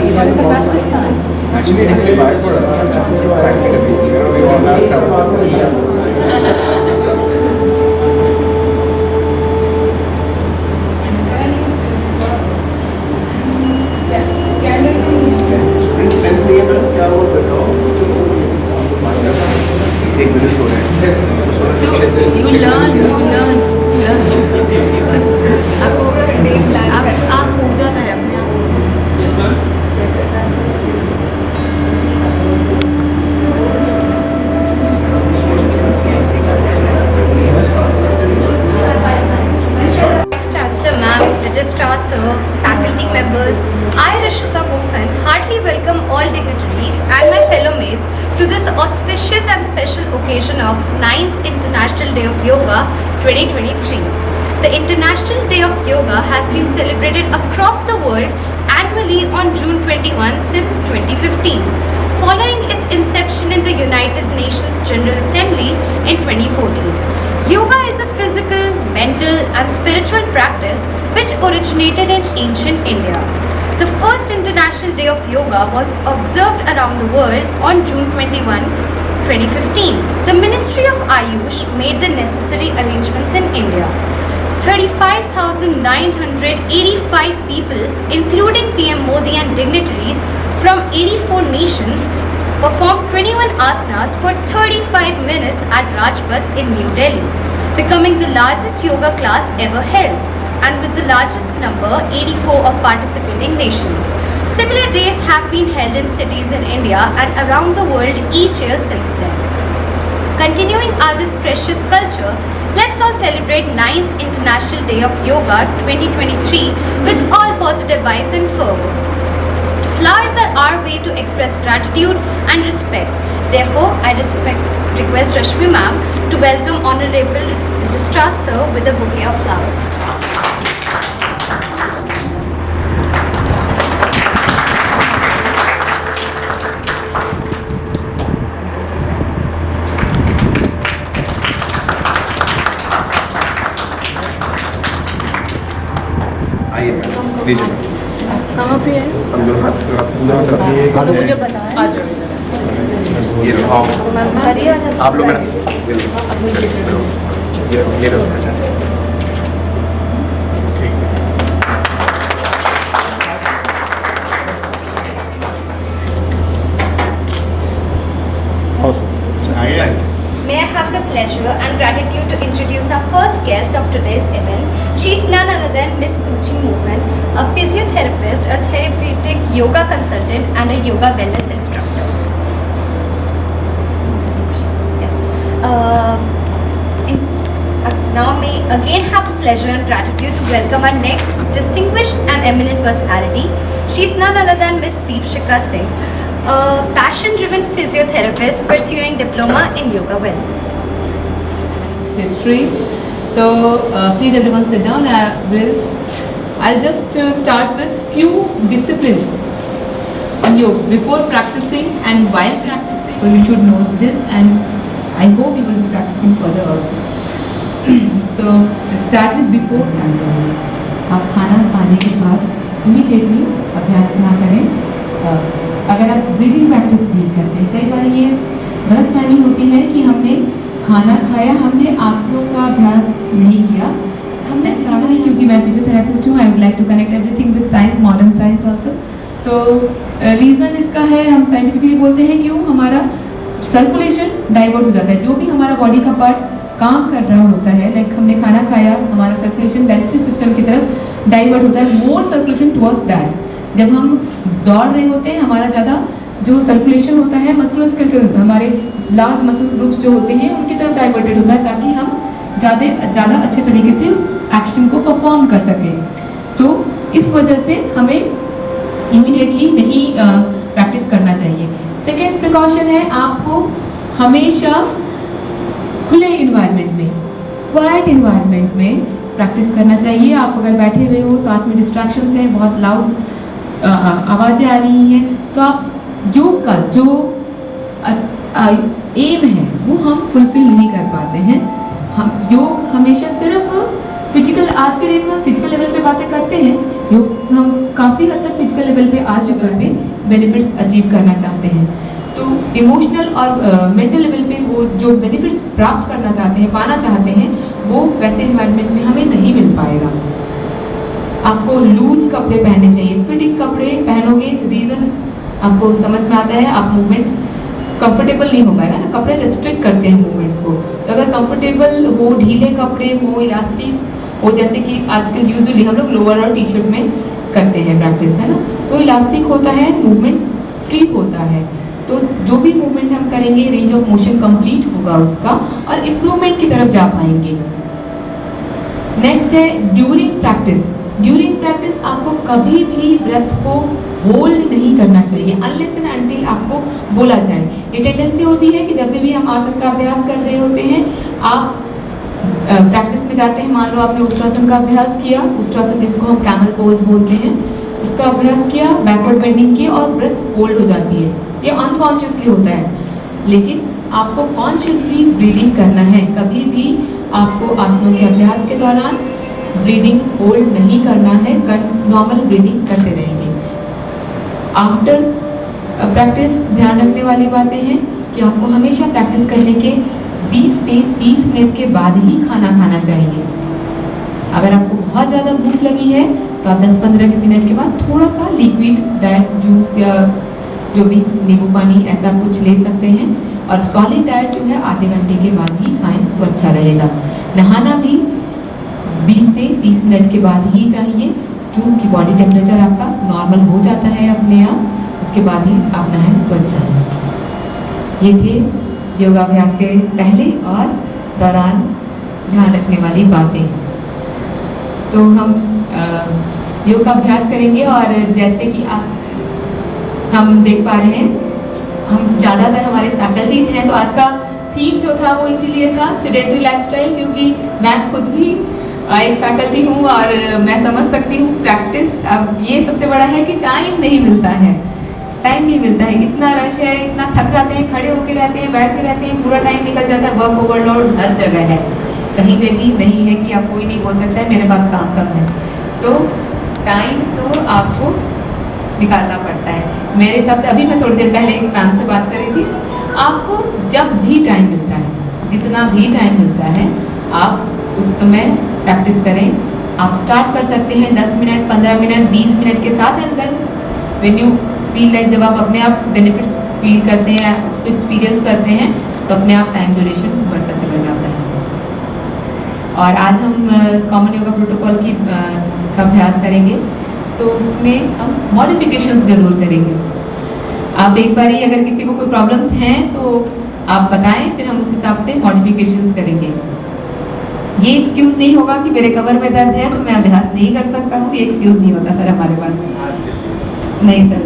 practice time. Actually, it is required for us practically. We all have You learn. आपको आप हो जाता है अपने आप। Chancellor Ma'am, Registrar Sir, faculty members, I Rishita Mohan heartily welcome all dignitaries and my fellow mates to this auspicious and special occasion of 9th International Day of Yoga 2023. The International Day of Yoga has been celebrated across the world annually on June 21 since 2015, following its inception in the United Nations General Assembly in 2014. Yoga is a physical, mental and spiritual practice which originated in ancient India. The first International Day of Yoga was observed around the world on June 21, 2015. The Ministry of Ayush made the necessary arrangements in India. 35,985 people, including PM Modi and dignitaries from 84 nations, performed 21 asanas for 35 minutes at Rajpath in New Delhi, becoming the largest yoga class ever held and with the largest number 84 of participating nations. Similar days have been held in cities in India and around the world each year since then. Continuing our this precious culture, let's all celebrate 9th International Day of Yoga 2023 with all positive vibes and fervor. Flowers are our way to express gratitude and respect. Therefore, I request Rashmi Ma'am to welcome Honorable Registrar Sir with a bouquet of flowers. आइए दीजिए। कहाँ पे है? हम दोनों हाथ रखिए। मुझे बताएं। आ जाओ। ये लो आओ। तो मैम करिए आ जाओ। आप लोग मैडम ये लो अच्छा ठीक है। आइए। May I have the pleasure and gratitude to introduce our first guest of today's event. She is none other than Miss Suchi Mohan, a physiotherapist, a therapeutic yoga consultant and a yoga wellness instructor. Yes. Now may again have the pleasure and gratitude to welcome our next distinguished and eminent personality. She is none other than Miss Deepshika Singh, a passion-driven physiotherapist pursuing diploma in yoga wellness. History. So please everyone sit down. I'll just start with few disciplines in yoga before practicing and while practicing. So you should know this, and I hope you will be practicing further also. So start with before practicing. आप खाना खाने के बाद immediately अभ्यास ना करें। अगर आप ब्रीदिंग प्रैक्टिस नहीं करते, कई बार ये गलतफहमी होती है कि हमने खाना खाया, हमने आसनों का अभ्यास नहीं किया। हमने ट्रैवल, क्योंकि मैं फिजियोथेरेपिस्ट हूँ, I would like to connect everything with science, modern science also. तो रीज़न इसका है, हम साइंटिफिकली बोलते हैं क्यों हमारा सर्कुलेशन डाइवर्ट हो जाता है। जो भी हमारा बॉडी का पार्ट काम कर रहा होता है, लाइक हमने खाना खाया, हमारा सर्कुलेशन डाइजेस्टिव सिस्टम की तरफ डाइवर्ट होता है, मोर सर्कुलेशन टुवर्ड्स दैट। जब हम दौड़ रहे होते हैं, हमारा ज़्यादा जो सर्कुलेशन होता है मस्कुलर हमारे लार्ज मसल्स ग्रुप्स जो होते हैं उनकी तरफ डाइवर्टेड होता है, ताकि हम ज़्यादा अच्छे तरीके से उस एक्शन को परफॉर्म कर सकें। तो इस वजह से हमें इमीडिएटली नहीं प्रैक्टिस करना चाहिए। सेकेंड प्रिकॉशन है, आपको हमेशा खुले इन्वायरमेंट में, क्वाइट इन्वायरमेंट में प्रैक्टिस करना चाहिए। आप अगर बैठे हुए हो, साथ में डिस्ट्रैक्शंस हैं, बहुत लाउड आवाज़ें आ रही हैं, तो आप योग का जो एम है वो हम फुलफिल नहीं कर पाते हैं। हम योग हमेशा सिर्फ फिजिकल, आज के डेट में फिजिकल लेवल पे बातें करते हैं, हम काफ़ी हद तक फिजिकल लेवल पे आ चुके हैं, बेनिफिट्स अचीव करना चाहते हैं, तो इमोशनल और मेंटल लेवल पे वो जो बेनिफिट्स प्राप्त करना चाहते हैं, पाना चाहते हैं, वो वैसे इन्वायरमेंट में हमें नहीं मिल पाएगा। आपको लूज कपड़े पहनने चाहिए, फिटिंग कपड़े पहनोगे, रीज़न आपको समझ में आता है, आप मूवमेंट कंफर्टेबल नहीं हो पाएगा ना, कपड़े रेस्ट्रिक्ट करते हैं मूवमेंट्स को। तो अगर कंफर्टेबल हो, ढीले कपड़े हो, इलास्टिक हो, जैसे कि आजकल यूजुअली हम लोग लोअर और टी शर्ट में करते हैं प्रैक्टिस, है ना, तो इलास्टिक होता है, मूवमेंट्स फ्री होता है, तो जो भी मूवमेंट हम करेंगे रेंज ऑफ मोशन कंप्लीट होगा उसका और इम्प्रूवमेंट की तरफ जा पाएंगे। नेक्स्ट है ड्यूरिंग प्रैक्टिस। ड्यूरिंग प्रैक्टिस आपको कभी भी ब्रेथ को होल्ड नहीं करना चाहिए अनलेस एंड अनटिल आपको बोला जाए। ये टेंडेंसी होती है कि जब भी हम आसन का अभ्यास कर रहे होते हैं, आप प्रैक्टिस में जाते हैं, मान लो आपने उष्ट्रासन का अभ्यास किया, उष्ट्रासन जिसको हम कैमल पोज बोलते हैं, उसका अभ्यास किया, बैकवर्ड बेंडिंग की और ब्रेथ होल्ड हो जाती है, ये अनकॉन्शियसली होता है, लेकिन आपको कॉन्शियसली ब्रीदिंग करना है। कभी भी आपको आसनों के अभ्यास के दौरान ब्रीदिंग होल्ड नहीं करना है, नॉर्मल ब्रीदिंग करते रहेंगे। आफ्टर प्रैक्टिस ध्यान रखने वाली बातें हैं कि आपको हमेशा प्रैक्टिस करने के 20 से 30 मिनट के बाद ही खाना खाना चाहिए। अगर आपको बहुत ज़्यादा भूख लगी है तो आप 10-15 मिनट के बाद थोड़ा सा लिक्विड डाइट, जूस या जो भी नींबू पानी ऐसा कुछ ले सकते हैं, और सॉलिड डाइट जो है आधे घंटे के बाद ही खाएं तो अच्छा रहेगा। नहाना भी 20 से 30 मिनट के बाद ही चाहिए, क्योंकि बॉडी टेम्परेचर आपका नॉर्मल हो जाता है अपने आप, उसके बाद ही आप नहाएं तो अच्छा है। ये थे योगाभ्यास के पहले और दौरान ध्यान रखने वाली बातें। तो हम योग का अभ्यास करेंगे, और जैसे कि हम देख पा रहे हैं, हम ज़्यादातर हमारे फैकल्टीज हैं, तो आज का थीम जो था वो इसीलिए था सेडेंटरी लाइफस्टाइल, क्योंकि मैं खुद भी एक फैकल्टी हूँ और मैं समझ सकती हूँ प्रैक्टिस। अब ये सबसे बड़ा है कि टाइम नहीं मिलता है, टाइम नहीं मिलता है, इतना रश है, इतना थक जाते हैं, खड़े होके रहते हैं, बैठते रहते हैं, पूरा टाइम निकल जाता है, वर्क ओवरलोड हर जगह है, कहीं पे भी नहीं है कि आप कोई नहीं बोल सकता है मेरे पास काम कम है, तो टाइम तो आपको निकालना पड़ता है। मेरे हिसाब से अभी मैं थोड़ी देर पहले एक मैम से बात कर रही थी, आपको जब भी टाइम मिलता है, जितना भी टाइम मिलता है, आप उस समय प्रैक्टिस करें। आप स्टार्ट कर सकते हैं 10 मिनट, 15 मिनट, 20 मिनट के साथ, and then when you feel like, जब आप अपने आप बेनिफिट्स फील करते हैं, उसको एक्सपीरियंस करते हैं, तो अपने आप टाइम ड्यूरेशन बढ़ता चला जाता है। और आज हम कॉमन योगा प्रोटोकॉल की अभ्यास करेंगे, तो उसमें हम मॉडिफिकेशंस जरूर करेंगे। आप एक बार ही अगर किसी को कोई प्रॉब्लम्स हैं तो आप बताएं, फिर हम उस हिसाब से मॉडिफिकेशंस करेंगे। ये एक्सक्यूज नहीं होगा कि मेरे कमर में दर्द है तो मैं अभ्यास नहीं कर सकता हूँ, ये एक्सक्यूज नहीं होता सर हमारे पास, नहीं सर।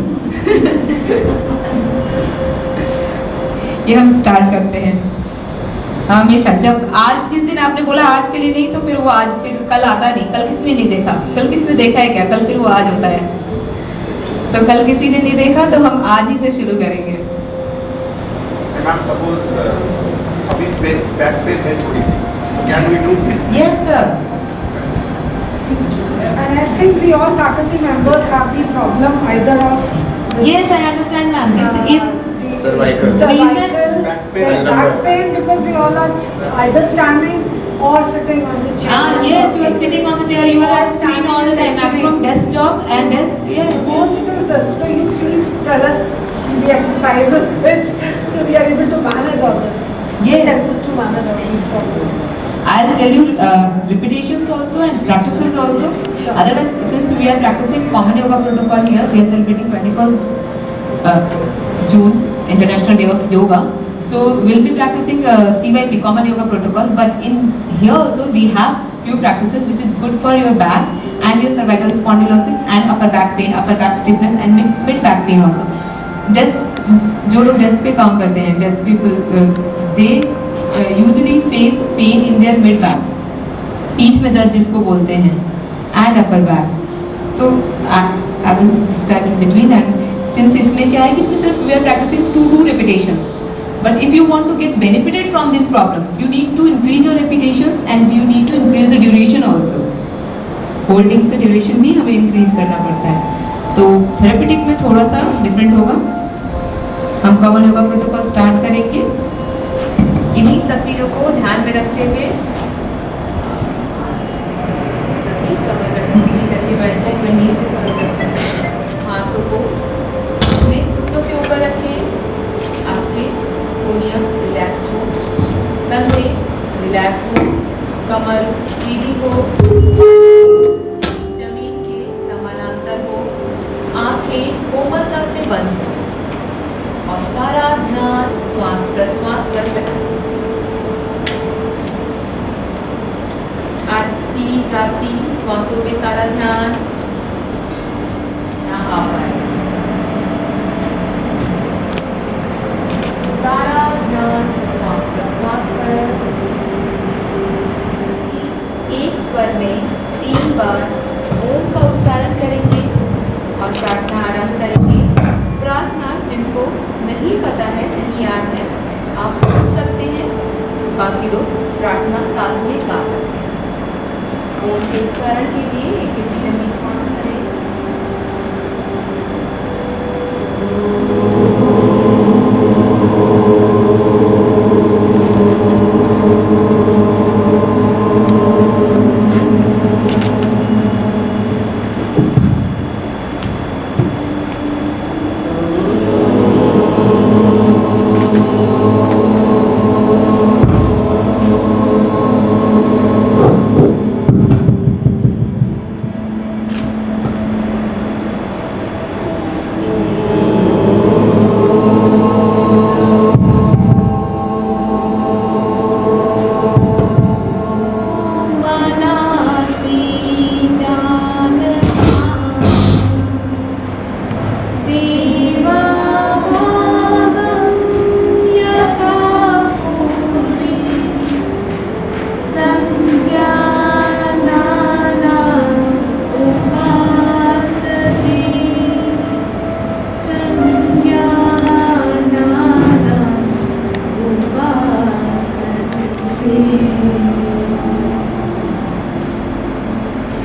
ये हम स्टार्ट करते हैं हमेशा, जब आज जिस दिन आपने बोला आज के लिए नहीं, तो फिर वो आज, फिर कल आता नहीं। कल किसने नहीं देखा? कल किसने देखा है क्या? कल फिर वो आज होता है, तो कल किसी ने नहीं देखा, तो हम आज ही से शुरू करेंगे। मैम सपोज अभी बैक पेन है थोड़ी सी, can we do? Yes sir. And I think we all faculty members have the problem either of Yes, I understand, ma'am. This is Cervical. cervical, Back pain. then back pain, because we all are either standing or sitting on the chair. yes, you are sitting on the chair, you are at screen all the time, maximum desk job, and then yes, Most is this. So you please tell us the exercises which we are able to manage all this. Yes. Which help us to manage all these problems. I'll tell you repetitions also and practices also. Sure. Otherwise, since we are practicing common yoga protocol here, we are celebrating 21st June, International Day of Yoga. So we'll be practicing CYP, Common Yoga Protocol. But in here also we have few practices which is good for your back and your cervical spondylosis and upper back pain, upper back stiffness and mid back pain also. Desk, जो लोग desk पे काम करते हैं, desk people, they usually face pain in their mid back, पीठ में दर्द जिसको बोलते हैं, and upper back. तो I will describe in between, and since इसमें क्या है कि इसमें सिर्फ we are practicing 2 repetitions. But if you want to get benefited from these problems, you need to increase your repetitions and you need to increase the duration also. Holding का duration भी हमें increase करना पड़ता है। तो therapeutic में थोड़ा सा डिफरेंट होगा। हम कमल योगा प्रोटोकॉल स्टार्ट करेंगे। इन्हीं सब चीज़ों को ध्यान में रखते हुए सभी कमर बटन सीधी करके बैठ जाए, वहीं से शुरू करते हैं। हाथों को अपने घुटनों के ऊपर रखें, आपके कोनियम रिलैक्स हो, कंधे रिलैक्स हो, कमर सीधी हो, जमीन के समानांतर हो, आंखें कोमलता से बंद हो और सारा ध्यान श्वास प्रश्वास पर रखें। आती जाती श्वासों पे सारा ध्यान यहाँ आ पाए। सारा ध्यान श्वास प्रश्वास पर। एक स्वर में 3 बार ओम का उच्चारण करेंगे और प्रार्थना आरंभ करेंगे। प्रार्थना जिनको नहीं पता है, नहीं याद है, आप सुन सकते हैं, बाकी लोग प्रार्थना साथ में गा सकते हैं। ओम के उच्चारण के लिए एक गहरी लंबी श्वास करें।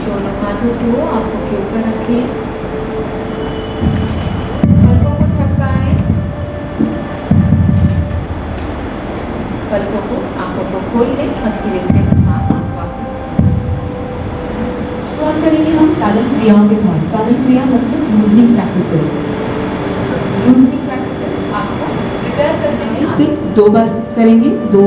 दोनों हाथों को आंखों के ऊपर रखें, पलकों को झपकाएं, पलकों को आंखों को खोल लें और धीरे से वापस शुरुआत करेंगे हम चालन क्रियाओं के साथ। चालन क्रिया मतलब यूजनिंग प्रैक्टिसेस। यूजनिंग प्रैक्टिसेस आपको प्रिपेयर करने में सिर्फ 2 बार करेंगे, दो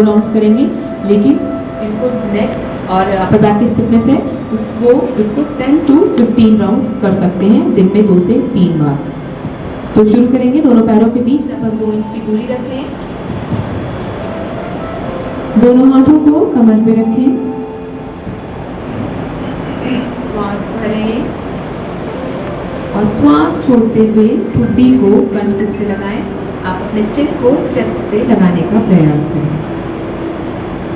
राउंड्स करेंगे, लेकिन जिनको नेक और अपर बैक की स्टिफनेस है उसको 10 to 15 राउंड्स कर सकते हैं दिन में 2 से 3 बार। तो शुरू करेंगे। दोनों पैरों के बीच लगभग 2 इंच की दूरी रखें, दोनों हाथों को कमर पे रखें, श्वास भरें और श्वास छोड़ते हुए ठुड्डी को कंठ से लगाएं। आप अपने चिन को चेस्ट से लगाने का प्रयास करें।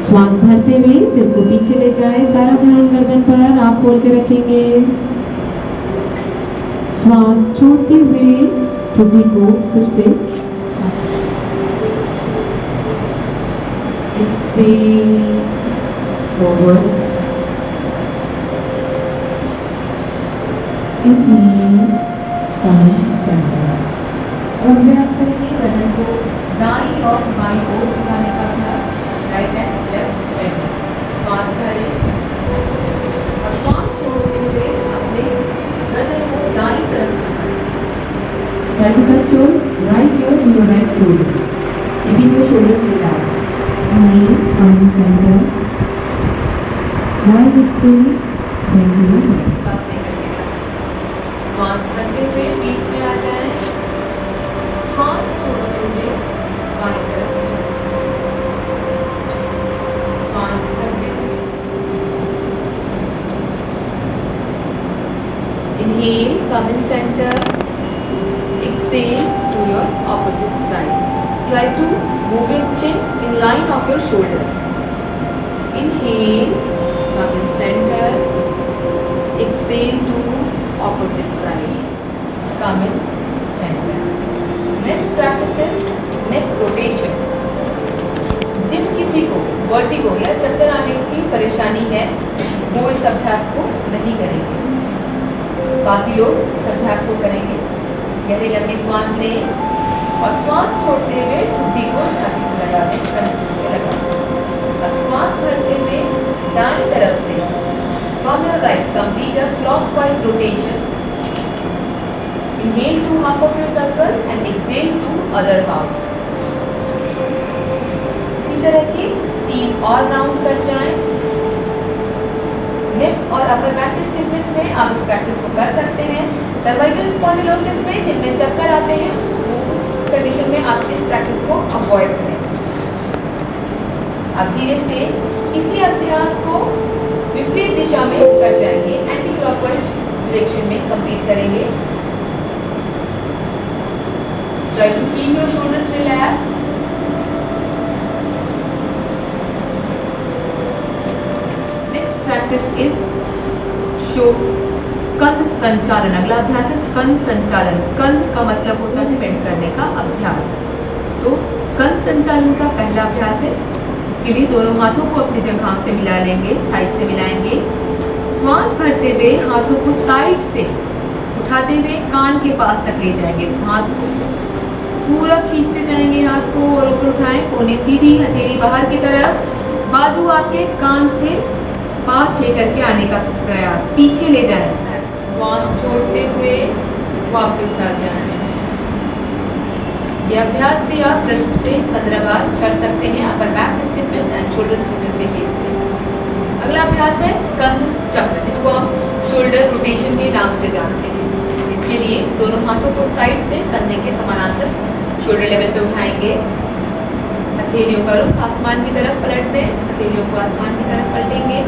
श्वास भरते हुए सिर को पीछे ले जाए, सारा ध्यान गर्दन पर आप खोल के रखेंगे। श्वास छोड़ते हुए ठुड्डी को फिर से एक्सेल फॉरवर्ड, इनहेल, और अभ्यास करेंगे गर्दन को दाईं और बाईं ओर झुकाने का अभ्यास। राइट हैंड लेफ्ट हैंड, श्वास करें और श्वास छोड़ते हुए अपने गर्दन को दाईं तरफ झुकाएं। Try to touch your right ear to your right shoulder, keeping your shoulders relaxed. Inhale, come to center. Rise, exhale, bend your neck. श्वास लेकर के श्वास भरते हुए बीच में आ जाएं, श्वास छोड़ते हुए बाईं तरफ श्वास भरते हुए। Inhale, come in center. Exhale to your opposite side. Try to move your chin in line of your shoulder. Inhale, come in center. Exhale to opposite side. Come in center. Next practice is neck rotation. जिन किसी को vertigo या चक्कर आने की परेशानी है वो इस अभ्यास को नहीं करेंगे, बाकी लोग इस अभ्यास को करेंगे। गहरी लंबी श्वास लें और श्वास छोड़ते हुए ठुड्डी को छाती से लगा दें, कंठ से लगा दें। अब श्वास भरते हुए दाईं तरफ से from your right complete a clockwise rotation. Inhale to half of your circle and exhale to other half. इसी तरह के 3 और राउंड कर जाएं। नेक और अपर बैक स्टिफनेस में आप इस प्रैक्टिस को कर सकते हैं। सर्वाइकल स्पॉन्डिलोसिस में जिनमें चक्कर आते हैं वो उस कंडीशन में आप इस प्रैक्टिस को अवॉइड करें। अब धीरे से इसी अभ्यास को विपरीत दिशा में कर जाएंगे, एंटी क्लॉकवाइज डायरेक्शन में कंप्लीट करेंगे। Try to keep your shoulders relax. Next practice is स्कंद संचालन। अगला अभ्यास है स्कंद संचालन। स्कंद का मतलब होता है बेंड करने का अभ्यास। तो स्कंद संचालन का पहला अभ्यास है। उसके लिए दोनों हाथों को अपनी जगहों से मिला लेंगे, साइड से मिलाएंगे। श्वास भरते हुए हाथों को साइड से उठाते हुए कान के पास तक ले जाएंगे। हाथ को पूरा खींचते जाएंगे, हाथ को और ऊपर उठाएं, कोहनी सीधी, हथेली बाहर की तरफ, बाजू आपके कान से पास लेकर के आने का प्रयास, पीछे ले जाएं। श्वास छोड़ते हुए वापस आ जाएं। यह अभ्यास भी आप 10 से 15 बार कर सकते हैं upper back stiffness and shoulder stiffness के केस में। अगला अभ्यास है स्कंद चक्र, जिसको हम शोल्डर रोटेशन के नाम से जानते हैं। इसके लिए दोनों हाथों को साइड से कंधे के समानांतर शोल्डर लेवल पे उठाएंगे। हथेलियों का रुख आसमान की तरफ पलट दें, हथेलियों को आसमान की तरफ पलटेंगे।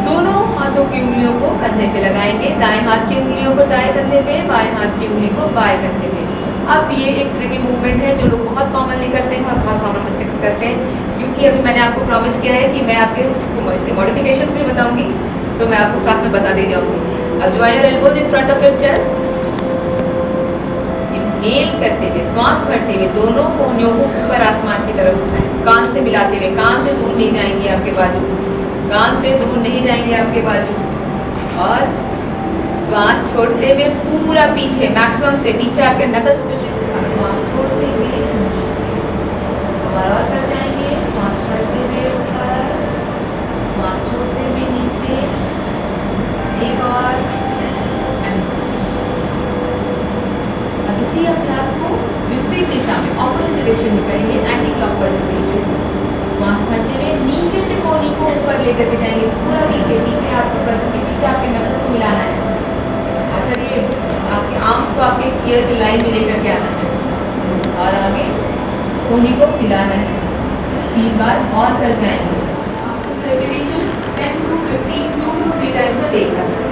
दोनों हाथों की उंगलियों को कंधे पे लगाएंगे। दाएं हाथ की उंगलियों को दाएं कंधे पे, बाएं हाथ की उंगली को बाएं कंधे पे। अब ये एक ट्रिकी मूवमेंट है जो लोग बहुत कॉमनली करते हैं और बहुत कॉमन मिस्टेक्स करते हैं, क्योंकि अभी मैंने आपको प्रॉमिस किया है कि मैं आपके इसके मॉडिफिकेशंस भी बताऊंगी, तो मैं आपको साथ में बता दे जाऊंगी। अब join your elbows in front of your chest. Inhale करते हुए, श्वास भरते हुए दोनों कोहनियों को ऊपर आसमान की तरफ उठाएं, कान से मिलाते हुए। कान से दूर नहीं जाएंगे आपके बाजू, कान से दूर नहीं जाएंगे आपके बाजू। और श्वास छोड़ते हुए पूरा पीछे, मैक्सिमम से पीछे आपके नकल्स मिलने चाहिए। श्वास छोड़ते हुए दोबारा कर जाएंगे। श्वास भरते हुए ऊपर, श्वास छोड़ते हुए नीचे, एक और। अब इसी अभ्यास को विपरीत दिशा में, ऑपोजिट डायरेक्शन में करेंगे, एंटी क्लॉकवाइज डायरेक्शन। श्वास भरते हुए नीचे से कोहनी को ऊपर लेकर के जाएंगे, पूरा पीछे, पीछे हाथ को करते हुए पीछे आपके नकल्स को मिलाना है। सर ये आपके आर्म्स को आपके ईयर की लाइन में लेकर के आना है और आगे कोहनी को मिलाना है। 3 बार और कर जाएंगे। Repetition 10 to 15, 2 to 3 times a day करना है।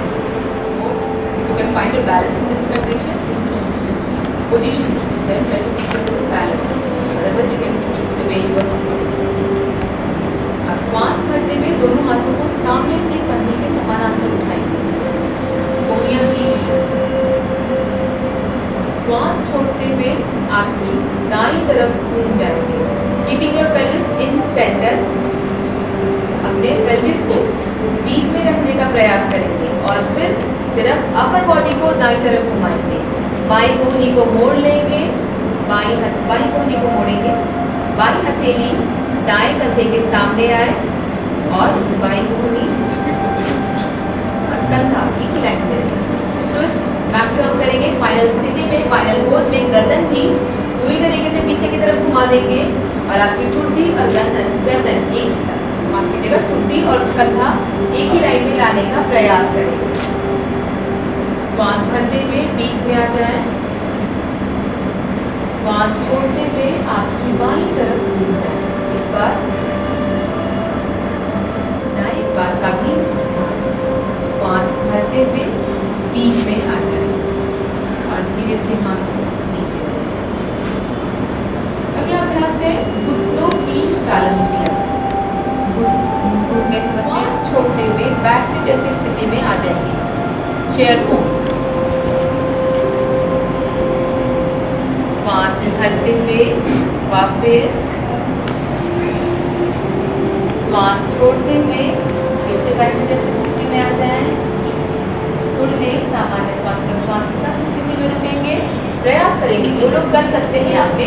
You can find your balance in this repetition. Position, then try to keep your balance. Otherwise you can keep the way you are comfortable. अब श्वास भरते हुए दोनों हाथों को सामने से कंधे के समानांतर उठाएंगे। श्वास छोड़ते हुए आपकी दाईं तरफ घूम जाएंगे। Keeping your pelvis in centre, अपने पेल्विस को बीच में रखने का प्रयास करेंगे और फिर सिर्फ अपर बॉडी को दाईं तरफ घुमाएंगे। बाईं कोहनी को मोड़ लेंगे, बाईं कोहनी को मोड़ेंगे। बाईं हथेली दाएं कंधे के सामने आए और बाईं कोहनी कंधा की लाइन में ट्विस्ट मैक्सिमम करेंगे। फाइनल स्थिति में, फाइनल पोज में गर्दन की पूरी तरीके से पीछे की तरफ घुमा देंगे और आपकी ठुड्डी और गर्दन एक, माफ कीजिएगा, ठुड्डी और कंधा एक ही लाइन में लाने का प्रयास करेंगे। श्वास भरते हुए बीच में आ जाए। श्वास छोड़ते हुए आपकी बाईं तरफ घूम जाए। इस बार ना, इस बार का भी श्वास भरते हुए बीच में आ जाए और धीरे से हाथ नीचे करें। अगला अभ्यास है घुटनों की चालन क्रिया। घुटने श्वास छोड़ते हुए बैठने जैसी स्थिति में आ जाएंगे, चेयर पोज। श्वास भरते हुए वापस, श्वास छोड़ते हुए फिर से बैठने जैसी में आ जाएं। थोड़ी देर सामान्य श्वास प्रश्वास के साथ स्थिति में रुकेंगे। प्रयास करेंगे जो लोग कर सकते हैं अपने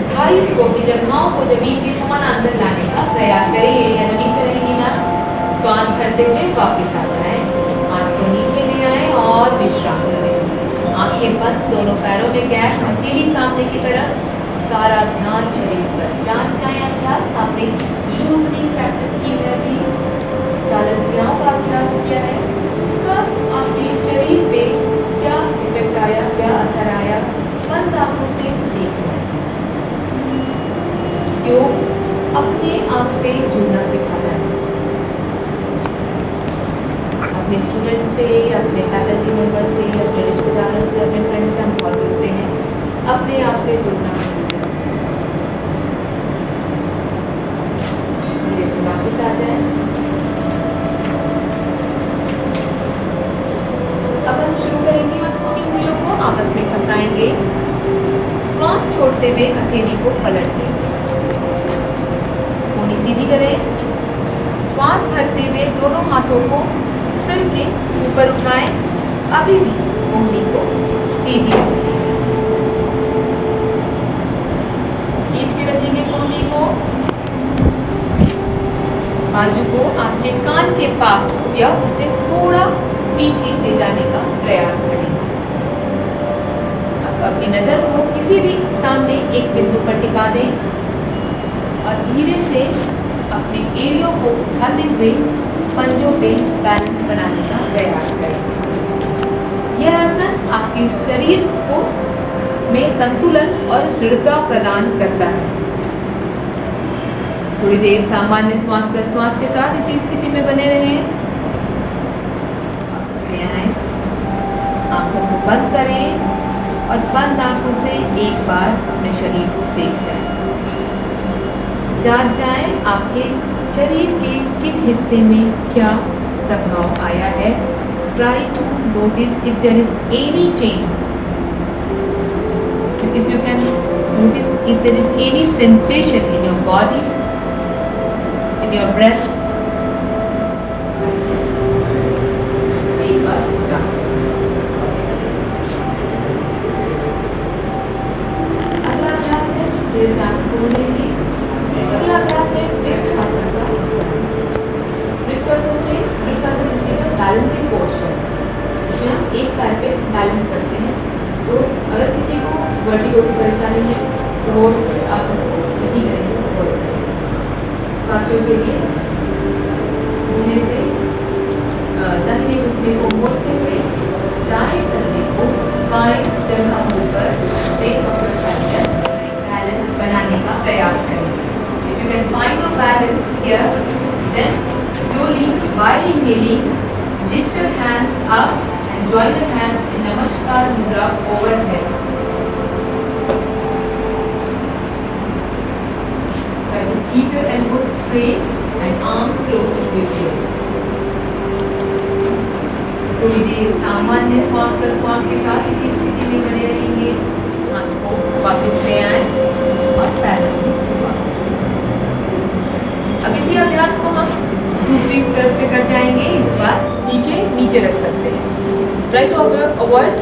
थाइस को, अपनी जगहों को जमीन के समानांतर लाने का प्रयास करें। एरिया जमीन पर रहेंगी ना। श्वास भरते हुए वापस आ जाएं, हाथ को नीचे ले आएं और विश्राम करें। आंखें बंद, दोनों पैरों में गैप, हथेली सामने की तरफ, सारा ध्यान शरीर पर। जान चाहे अभ्यास आपने लूजनिंग प्रैक्टिस की है, अभी चालक क्रियाओं का अभ्यास किया है, उसका आपके शरीर पे क्या इफेक्ट आया, क्या असर आया, बंद आंखों से देख जाए। योग अपने आप से जुड़ना सिखाता है। अपने स्टूडेंट्स से, अपने फैकल्टी मेंबर से, अपने रिश्तेदारों से, अपने फ्रेंड्स से हम बहुत जुड़ते हैं। अपने आप से जुड़ना धीरे से वापस आ जाए। अब हम शुरू करेंगे, अपनी उंगलियों को आपस में फंसाएंगे। श्वास छोड़ते हुए हथेली को पलट देंगे, कोहनी सीधी करें। श्वास भरते हुए दोनों हाथों को सिर के ऊपर उठाएं, अभी भी कोहनी को सीधी रखें। खींच के रखेंगे कोहनी को। बाजू को आपके कान के पास या उससे थोड़ा पीछे ले जाने का प्रयास करेंगे। अब अपनी नजर को किसी भी सामने एक बिंदु पर टिका दें और धीरे से अपने एरियो को उठाते हुए पंजों पे बैलेंस बनाने का प्रयास करें। यह आसन आपके शरीर को में संतुलन और दृढ़ता प्रदान करता है। थोड़ी देर सामान्य श्वास प्रश्वास के साथ इसी स्थिति में बने रहें। आंखों को बंद करें और बंद आंखों से एक बार अपने शरीर को देख जाएं। जान जाएं आपके शरीर के किन हिस्से में क्या प्रभाव आया है। Try to notice if there is any change, if you can notice if there is any sensation in your body, in your breath. एक बार जान लेंगे। अगला अभ्यास है वृक्षासन का। Vrikshasana is a balancing posture, जिसमें हम एक पैर पे बैलेंस करते हैं। तो अगर किसी को वर्टिगो की परेशानी है तो वो आसन नहीं करेंगे तो बहुत बाकियों के लिए धीरे से दाहिने घुटने को मोड़ते हुए दाएं कंधे को बाएं जगह ऊपर बैलेंस बनाने का प्रयास करें। If you can find your balance here, then slowly while inhaling, lift your hands up and join your hands in Namaskar Mudra overhead. Try to keep your elbows straight and arms close to your ears. थोड़ी देर सामान्य श्वास प्रश्वास के साथ इसी स्थिति में बने रहेंगे। हाथ को वापस ले आए और पैरों को वापस। अब इसी अभ्यास को हम दूसरी तरफ से कर जाएंगे। इस बार नी के नीचे रख सकते हैं। Try to avoid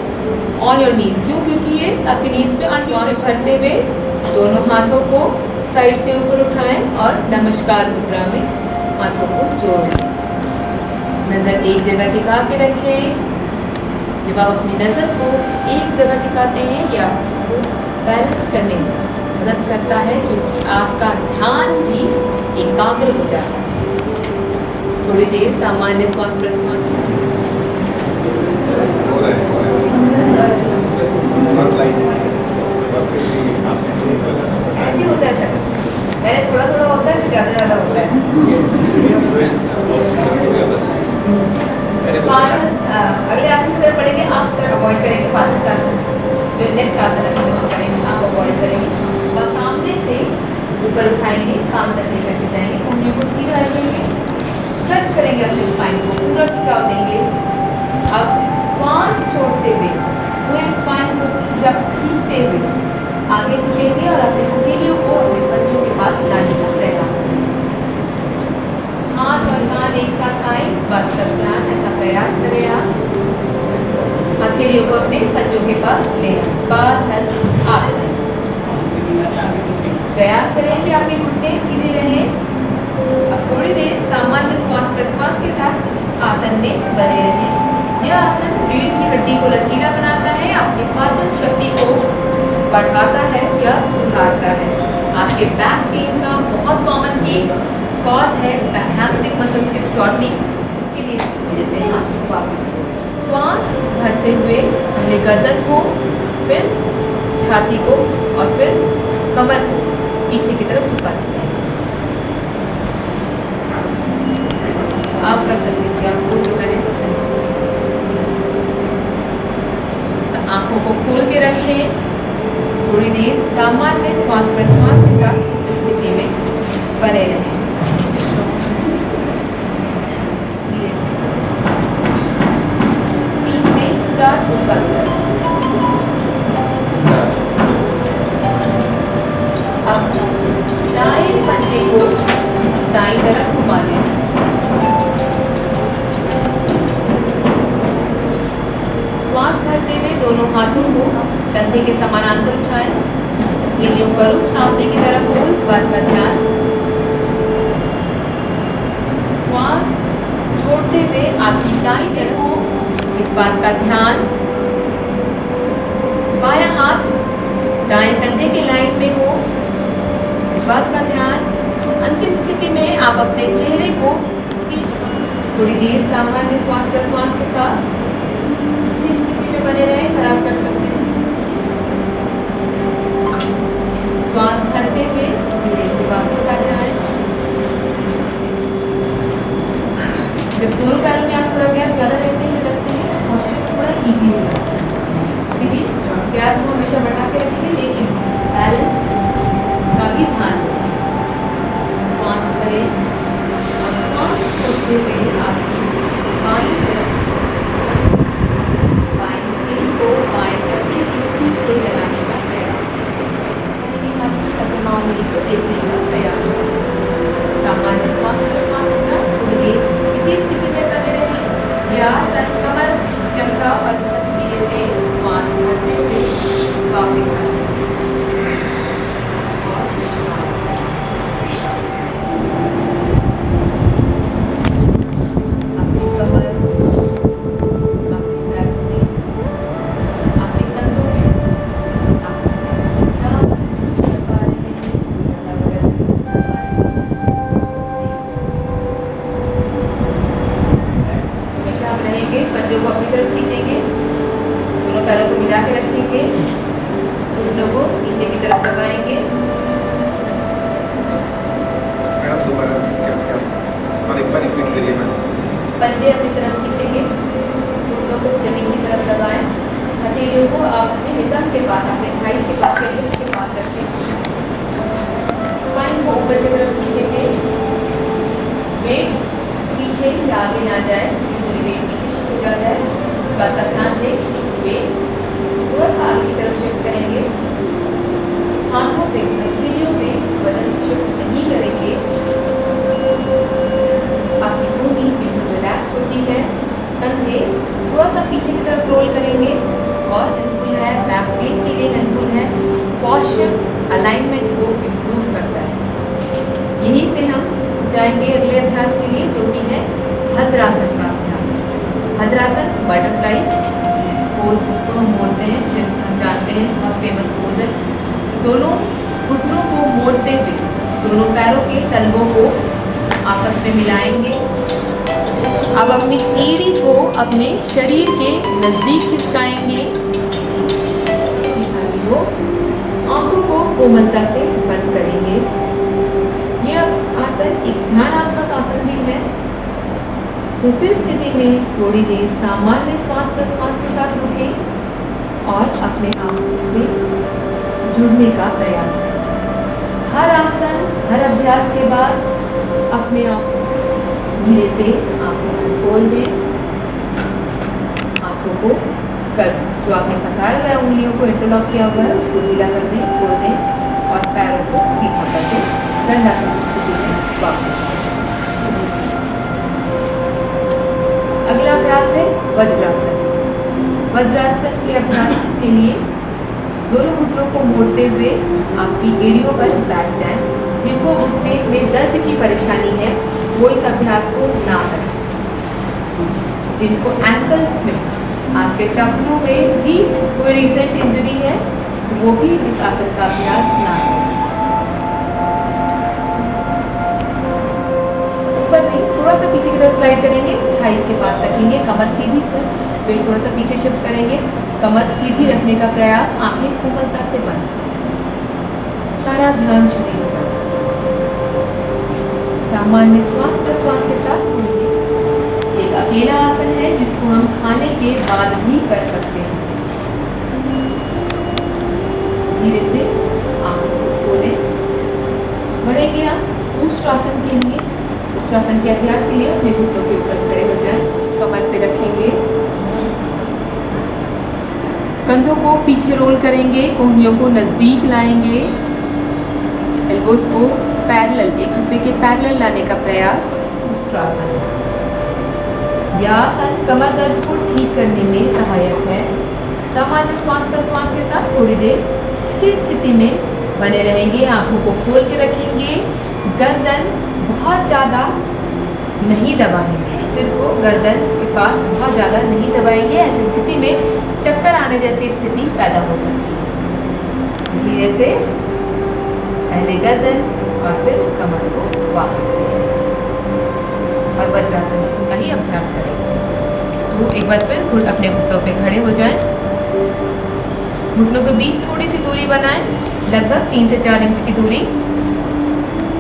on your knees. क्यों? क्योंकि ये आपके नीज पे श्वास भरते हुए दोनों हाथों को साइड से ऊपर उठाएं और नमस्कार मुद्रा में हाथों को जोड़ें। नज़र एक जगह टिका के रखें। जब आप अपनी नज़र को एक जगह टिकाते हैं या आपको बैलेंस करने में मदद करता है, क्योंकि आपका ध्यान भी एकाग्र हो जाता है। थोड़ी देर सामान्य श्वास प्रश्वास ऐसे होता है सर। पहले थोड़ा थोड़ा होता है, फिर ज़्यादा होता है। अगले आसन की तरफ पढ़ेंगे। आप सर अवॉइड करेंगे पास आसन, जो नेक्स्ट आसन है जो हम करेंगे आप अवॉइड करेंगे और सामने से ऊपर उठाएंगे, कान तक लेकर के जाएंगे, उंगलियों को सीधा रखेंगे, स्ट्रेच करेंगे अपने स्पाइन को, पूरा खिंचाव देंगे। अब श्वास छोड़ते हुए पूरे स्पाइन को खींचते हुए आगे झुकेंगे और अपने हथेलियों को अपने पंजों के पास लाने का प्रयास करेंगे। हाथ और कान एक साथ आए, इस बात का ध्यान ऐसा प्रयास करें आप हथेलियों को अपने पंजों के पास ले आएं। पादहस्त आसन। प्रयास करें कि आपके घुटने सीधे रहें। अब थोड़ी देर सामान्य श्वास प्रश्वास के साथ इस आसन में बने रहें। यह आसन रीढ़ की हड्डी को लचीला बनाता है, आपकी पाचन शक्ति को बढ़ाता है या सुधारता है। आपके बैक पेन का बहुत कॉमन कॉज है हैमस्ट्रिंग मसल्स के शॉर्टनिंग। उसके लिए मेरे से हाथ वापस श्वास भरते हुए हमने गर्दन को, फिर छाती को और फिर कमर को पीछे की तरफ झुका दिया जाए। आप कर सकते हैं आपको जो मैंने आंखों को खोल के रखें। थोड़ी देर सामान्य श्वास प्रश्वास के साथ इस स्थिति में बने रहें। अब दाएं पंजे को दाईं तरफ घुमा दें। श्वास भरते हुए दोनों हाथों को कंधे के समानांतर उठाएं। उंगलियों पर सामने की तरफ हो, इस बात का ध्यान। श्वास छोड़ते हुए आपकी दाईं तरफ हो, इस बात का ध्यान। बायां हाथ दाएं कंधे की लाइन में हो, इस बात का ध्यान। अंतिम स्थिति में आप अपने चेहरे को थोड़ी देर सामान्य श्वास प्रश्वास के साथ इसी स्थिति में बने रहें। सर आप कर सकते हैं। श्वास भरते हुए धीरे से वापस आ जाए। जब दोनों पैरों में आप थोड़ा गैप ज़्यादा रखते हैं posture थोड़ा ईजी हो जाता है। इसीलिए गैप को हमेशा बढ़ा के रखें, लेकिन बैलेंस का भी ध्यान रखें। श्वास भरें और श्वास छोड़ते हुए आपकी बाईं तरफ बाएं हथेली को बाएं कंधे के पीछे लगाने का प्रयास करें। आपकी प्रथमा उंगली को देखने का प्रयास करें। सामान्य श्वास प्रश्वास के साथ थोड़ी देर इसी स्थिति में बने रहें। या कमर जंघा और धीरे से श्वास भरते हुए वापस आए। अपनी कमर, अपनी बैक में, अपने कंधों में आप क्या महसूस कर पा रहे हैं, क्या वगैरह महसूस कर पा रहे हैं। हमेशा आप रहेंगे, पंजों को अपनी तरफ खींचेंगे, दोनों पैरों को मिला के रखेंगे, घुटनों को नीचे की तरफ दबाएंगे। मैडम दोबारा और एक बार रिपीट करिए मैडम। पंजे अपनी तरफ खींचेंगे, घुटनों को जमीन की तरफ दबाएं। हथेलियों को आप अपने नितंब के पास, अपने थाइस के पास, एल्बोस के पास रखें। स्पाइन को ऊपर की तरफ खींचेंगे। वेट पीछे या आगे ना जाए, यूजुअली वेट पीछे शिफ्ट हो जाता है, इस बात का ध्यान दें। वेट थोड़ा सा आगे की तरफ शिफ्ट करेंगे। हाथों पे, हथेलियों पे वजन शिफ्ट नहीं करेंगे। आपकी बॉडी बिल्कुल रिलैक्स होती है। कंधे थोड़ा सा पीछे की तरफ रोल करेंगे और हेल्पफुल है, बैक पेन के लिए हेल्पफुल है। पॉस्चर अलाइनमेंट को इम्प्रूव करता है। यहीं से हम जाएंगे अगले अभ्यास के लिए, जो कि है भद्रासन का अभ्यास। भद्रासन बटरफ्लाई पोज जिसको हम बोलते हैं, हम जानते हैं, बहुत फेमस पोज है। दोनों घुटनों को मोड़ते हुए दोनों पैरों के तलवों को आपस में मिलाएंगे। अब अपनी एड़ी को अपने शरीर के नज़दीक खिसकाएंगे। आंखों को कोमलता से बंद करेंगे। यह आसन एक ध्यानात्मक आसन भी है। दूसरी स्थिति में थोड़ी देर सामान्य श्वास प्रश्वास के साथ रुकें और अपने आप से जुड़ने का प्रयास करें। हर आसन, हर अभ्यास के बाद अपने आप धीरे से आंखों को खोल दें। हाथों को जो आपने फंसाया हुआ है, उंगलियों को इंटरलॉक किया हुआ है, उसको ढीला कर दें, खोल दें और पैरों को सीधा कर दें। दंडासन स्थिति में वापस। अगला अभ्यास है वज्रासन। वज्रासन के अभ्यास के लिए दोनों घुटनों को मोड़ते हुए आपकी एड़ियों पर बैठ जाएं। जिनको घुटने में दर्द की परेशानी है वो इस अभ्यास को ना करें। जिनको एंकल्स में आपके टखनों में भी कोई रिसेंट इंजरी है वो भी इस आसन का अभ्यास ना करें। ऊपर नहीं, थोड़ा सा पीछे की तरफ स्लाइड करेंगे, थाइस के पास रखेंगे, कमर सीधी सर, फिर थोड़ा सा पीछे शिफ्ट करेंगे, कमर सीधी रखने का प्रयास, आंखें कोमलता से बंद, सारा ध्यान शरीर पर। सामान्य श्वास प्रश्वास के साथ थोड़ी देर। एक अकेला आसन है जिसको हम खाने के बाद भी कर सकते हैं। धीरे से आंखों को खोलें, बढ़ेंगे आप उष्ट्रासन के लिए। उष्ट्रासन के अभ्यास के लिए अपने घुटनों के ऊपर खड़े हो जाएं, कमर पे रखेंगे, कंधों को पीछे रोल करेंगे, कोहनियों को नजदीक लाएंगे, एल्बोस को पैरेलल, एक दूसरे के पैरेलल लाने का प्रयास उष्ट्रासन। यह आसन कमर दर्द को ठीक करने में सहायक है। सामान्य श्वास प्रश्वास के साथ थोड़ी देर इसी स्थिति में बने रहेंगे। आंखों को खोल के रखेंगे, गर्दन बहुत ज़्यादा नहीं दबाएंगे, सिर को गर्दन के पास बहुत ज़्यादा नहीं दबाएंगे। ऐसी स्थिति में चक्कर आने जैसी स्थिति पैदा हो सकती है। धीरे से पहले गर्दन और फिर कमर को वापस ले और वज्रासन का ही अभ्यास करेंगे। तो एक बार फिर अपने घुटनों पे खड़े हो जाएं, घुटनों के बीच थोड़ी सी दूरी बनाएं, लगभग 3 से 4 इंच की दूरी।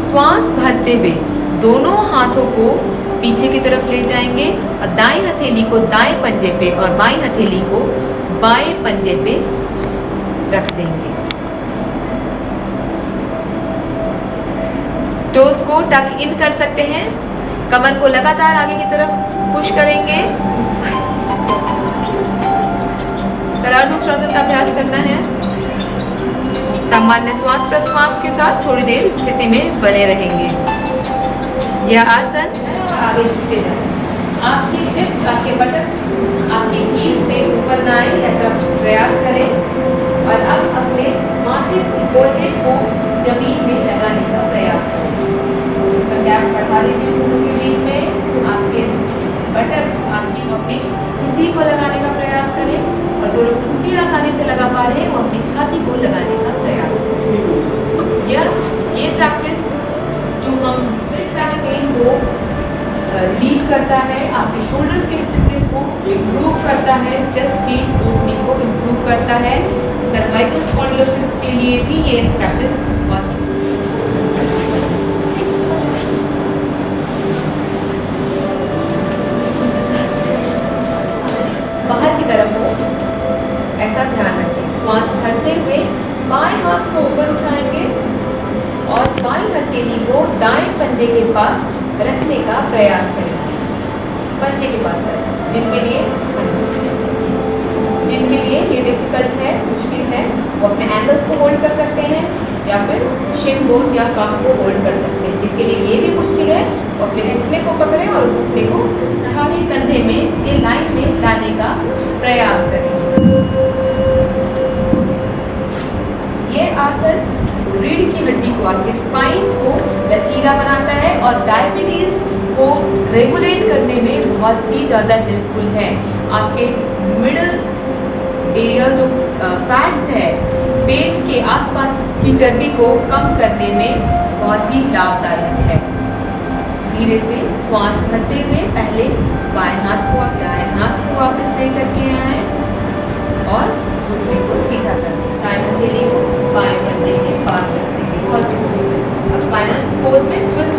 श्वास भरते हुए दोनों हाथों को पीछे की तरफ ले जाएंगे और दाएं हथेली को दाएं पंजे पे और बाएं हथेली को बाएं पंजे पे रख देंगे। टोस को टक इन कर सकते हैं, कमर को लगातार आगे की तरफ पुश करेंगे। सरल उष्ट्रासन का अभ्यास करना है। सामान्य श्वास प्रश्वास के साथ थोड़ी देर स्थिति में बने रहेंगे। यह आसन आगे झुके जाए, आपके हिप्स, आपके बटक्स आपके हील से ऊपर ना आए, ऐसा प्रयास करें। और अब अपने माथे फोरहेड को जमीन में लगाने का प्रयास करें। गैप बढ़ा लीजिए घुटनों के बीच में, आपके बटक्स आपकी अपनी ठुड्डी को लगाने का प्रयास करें। और जो लोग ठुड्डी आसानी से लगा पा रहे हैं वो अपनी छाती को लगाने का प्रयास करें। ये प्रैक्टिस जो हम को लीड करता है, आपके शोल्डर्स के स्टिफनेस को इम्प्रूव करता है, चेस्ट की ओपनिंग को इम्प्रूव करता है। सर्वाइकल स्पॉन्डिलोसिस के लिए भी ये प्रैक्टिस बहुत बाहर की तरफ हो, ऐसा ध्यान रखें। श्वास भरते हुए बाएं हाथ को ऊपर उठाएंगे और बाएं हथेली को दाएं पंजे के पास रखने का प्रयास करेंगे। पंजे के पास रखें। जिनके लिए ये डिफिकल्ट है, मुश्किल है, वो अपने एंगल्स को होल्ड कर सकते हैं या फिर शिन बोन या काम को होल्ड कर सकते हैं। जिनके लिए ये भी मुश्किल है वो अपने घुटने को पकड़ें और घुटने को छाती कंधे में ये लाइन में लाने का प्रयास करें। ये आसन रीढ़ की हड्डी को, आपके स्पाइन को लचीला बनाता है और डायबिटीज को रेगुलेट करने में बहुत ही ज़्यादा हेल्पफुल है। आपके मिडल एरिया जो फैट्स है, पेट के आसपास की चर्बी को कम करने में बहुत ही लाभदायक है। धीरे से श्वास भरते हुए पहले बाएं हाथ को दाएं हाथ को वापस लेकर के आए और घुटने को सीधा कर दें। दाएं हथेली को बाएं कंधे के पास रख देंगे। बहुत अब स्पाइनल पोज में ट्विस्ट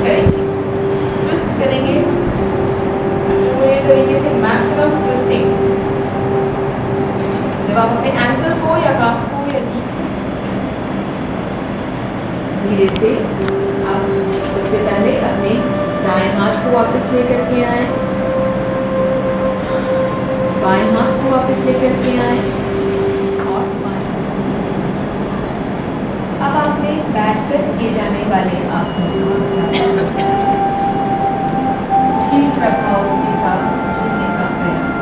करेंगे पूरे तरीके से, मैक्सिमम ट्विस्टिंग। जब आप अपने एंकल को या काफ को या नी धीरे से आप सबसे पहले अपने दाएं हाथ को वापस लेकर के आए, बाएं हाथ को वापस लेकर के आए और अब आपने बैठकर किए जाने वाले आसनों का प्रभाव के साथ झुकने का प्रयास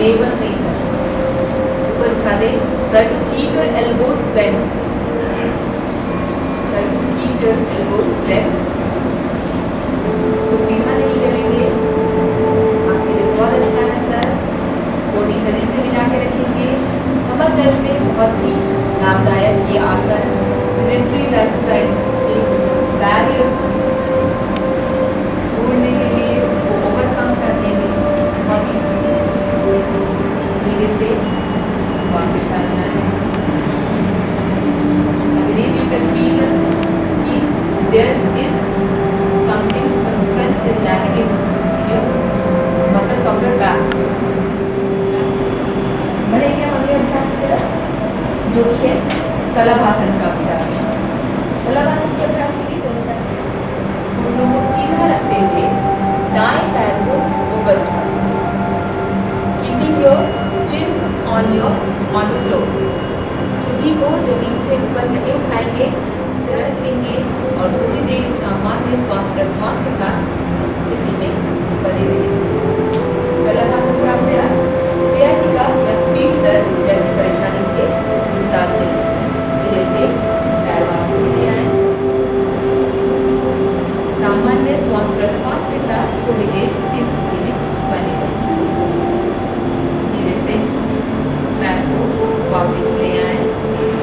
टेबल नहीं करना, ऊपर उठा दे। Try to keep your elbows bend, try to keep your elbows flexed. इसको सीधा नहीं करेंगे, आपके लिए बहुत अच्छा है सर। बॉडी शरीर से मिला के रखेंगे। कमर दर्द में बहुत ही लाभदायक ये आसन सेडेंटरी लाइफस्टाइल के बैरियर्स तोड़ने के लिए, उसको ओवरकम करने में बहुत ही धीरे से वापस आ जाए। I believe you can feel कि there is something, some strength is lacking in your muscle of your back. बढ़ेंगे हम अगले अभ्यास की तरफ, जो कि है शलभासन का अभ्यास। शलभासन के अभ्यास के लिए दोनों पैर घुटनों को सीधा रखते हुए दाएं पैर को ऊपर उठाएं, keeping your chin on the floor. चुटकी को जमीन से ऊपर नहीं उठाएंगे, सिर रखेंगे और थोड़ी देर सामान्य श्वास प्रश्वास के साथ स्थिति में बने रहेंगे। शलभासन का अभ्यास सियाटिका या पीठ दर्द जैसी परेशानी से निजात दें। धीरे से पैर वापस ले आए, सामान्य श्वास प्रश्वास के साथ थोड़ी देर इसी स्थिति में बने रहें। धीरे से पैर को वापस ले आए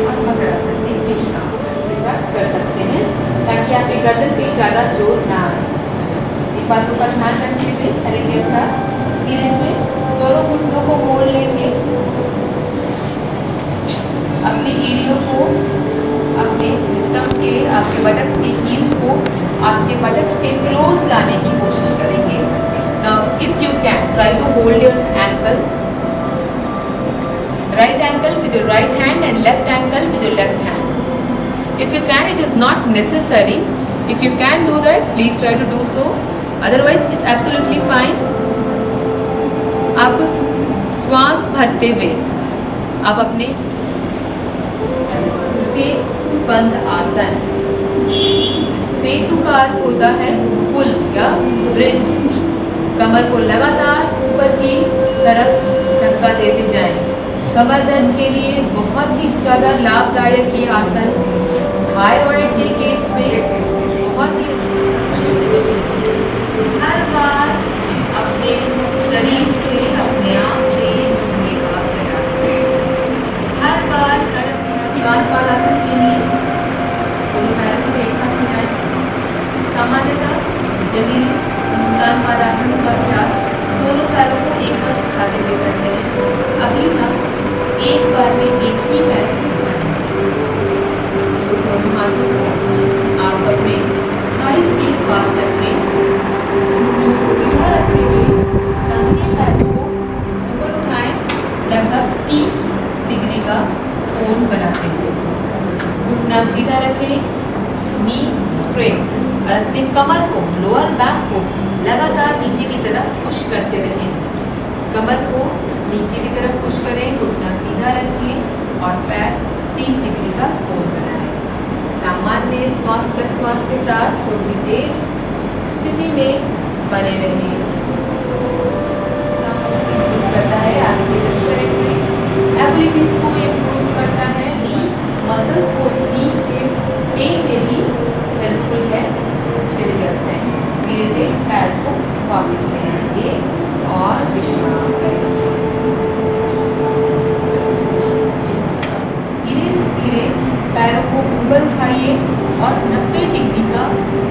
और मकरासन में विश्राम के साथ कर सकते हैं, ताकि आपके गर्दन पे ज़्यादा जोर ना आए। इन बातों का ध्यान रखते हुए करेंगे अभ्यास। धीरे से दोनों घुटनों को मोड़ लेंगे, अपनी एड़ियों को अपने विक्रम के, आपके बटक्स के हील्स को आपके बटक्स के क्लोज लाने की कोशिश करेंगे। Now if you can try to hold your ankle, right ankle with your right hand and left ankle with your left hand. If you can, it is not necessary. If you can do that, please try to do so. Otherwise, it's absolutely fine. अब श्वास भरते हुए आप अपने सेतुबंध आसन, सेतु का अर्थ होता है पुल या ब्रिज। कमर को लगातार ऊपर की तरफ धक्का देते जाएं। कमर दर्द के लिए बहुत ही ज़्यादा लाभदायक ये आसन थायराइड के केस में बहुत ही हर बार अपने शरीर से, अपने आप से जुड़ने का प्रयास करें। हर बार उत्तानपादासन के लिए दोनों पैरों को एक साथ मिलाएं। सामान्यतः जनरली उत्तानपादासन का अभ्यास दोनों पैरों को एक साथ उठाते हुए करते हैं। अभी हम एक बार में एक ही पैर तो दोनों हाथों को आप अपने थाइस के पास रखें, घुटनों को सीधा रखते हुए दाहिने पैर को ऊपर उठाएं, लगभग 30 डिग्री का कोण बनाते हुए। घुटना सीधा रखें, नी स्ट्रेट, और अपने कमर को, लोअर बैक को लगातार नीचे की तरफ पुश करते रहें। कमर को नीचे की तरफ पुश करें, घुटना सीधा रखें और पैर 30 डिग्री का कोण बनाएं। सामान्य श्वास प्रश्वास के साथ थोड़ी देर इस स्थिति में बने रहें। करता है आपके रेस्पिरेटरी एबिलिटीज को इम्प्रूव करता है, मसल्स को नी के पेन में भी हेल्पफुल है, अच्छे रिजल्ट हैं। धीरे से पैर को वापस ले आएंगे और विश्राम करेंगे। धीरे धीरे पैरों को ऊपर उठाइए और 90 डिग्री का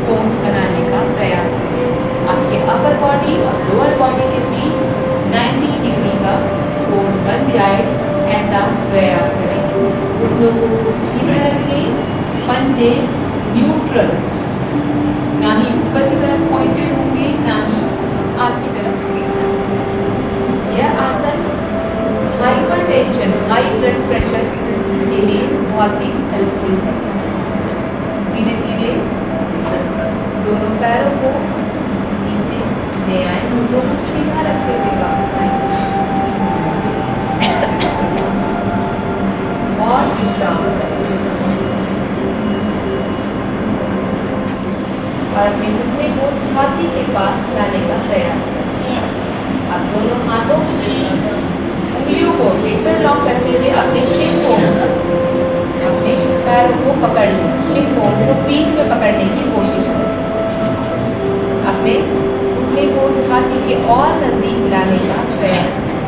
कोण बनाने का प्रयास करें। आपके अपर बॉडी और लोअर बॉडी के बीच 90 डिग्री का कोण बन जाए, ऐसा प्रयास करें। घुटनों को सीधा रखें, पंजे न्यूट्रल, ना ही ऊपर की तरफ पॉइंटेड होंगे, ना ही आपकी तरफ। यह आसन हाइपरटेंशन, हाई ब्लड प्रेशर के लिए बहुत ही हेल्पफुल है। धीरे धीरे दोनों पैरों को नीचे ले आए, घुटनों को सीधा रखते हुए वापस आए और विश्राम करें और अपने घुटने को छाती के पास लाने का प्रयास करें। अब दोनों हाथों की उंगलियों को इंटरलॉक करते हुए अपने शिन को, अपने पैरों को पकड़ लें, शिन को बीच में पकड़ने की कोशिश करें। अपने घुटने को छाती के और नजदीक लाने का प्रयास करें।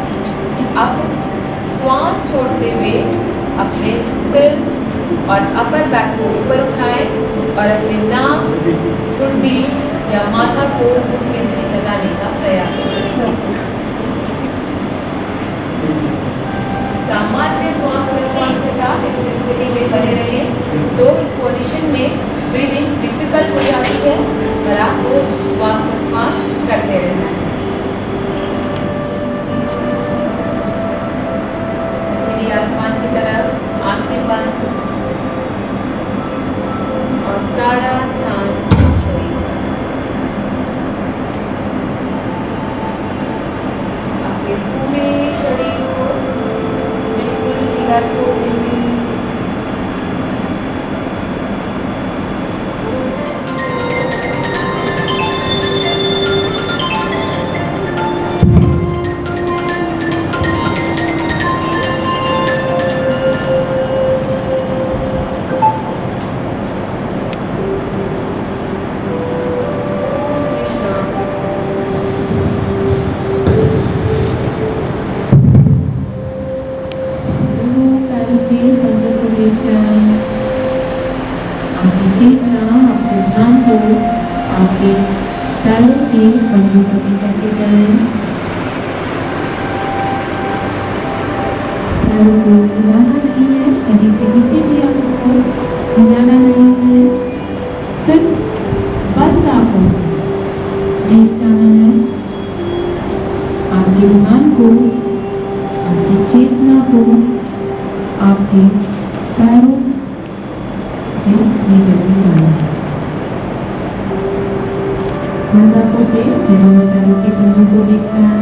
अब श्वास छोड़ते हुए अपने सिर और अपर बैक को ऊपर उठाएं और अपने नाक, ठुड्डी या माथा को घुटने से लगाने का प्रयास करें। सामान्य श्वास प्रश्वास के साथ इस स्थिति में बने रहें। तो इस पोजीशन में ब्रीदिंग डिफिकल्ट हो जाती है और आपको श्वास प्रश्वास करते रहना है। मेरी आसमान की तरफ आंखें बंद और सारा ध्यान शरीर पर। अपने पूरे शरीर को बिल्कुल ढीला छोड़ दीजिए। आपके पैरों की पंजों को करके जाएं, पैरों को हिलाना नहीं है, शरीर के किसी भी अंग को हिलाना नहीं है, सिर्फ बंद आंखों से देख जाना है। आपके ध्यान को, आपकी चेतना को आपके पैरों में लेकर जाना है। बंद आंखों से दोनों पैरों के पंजों को देख जाए।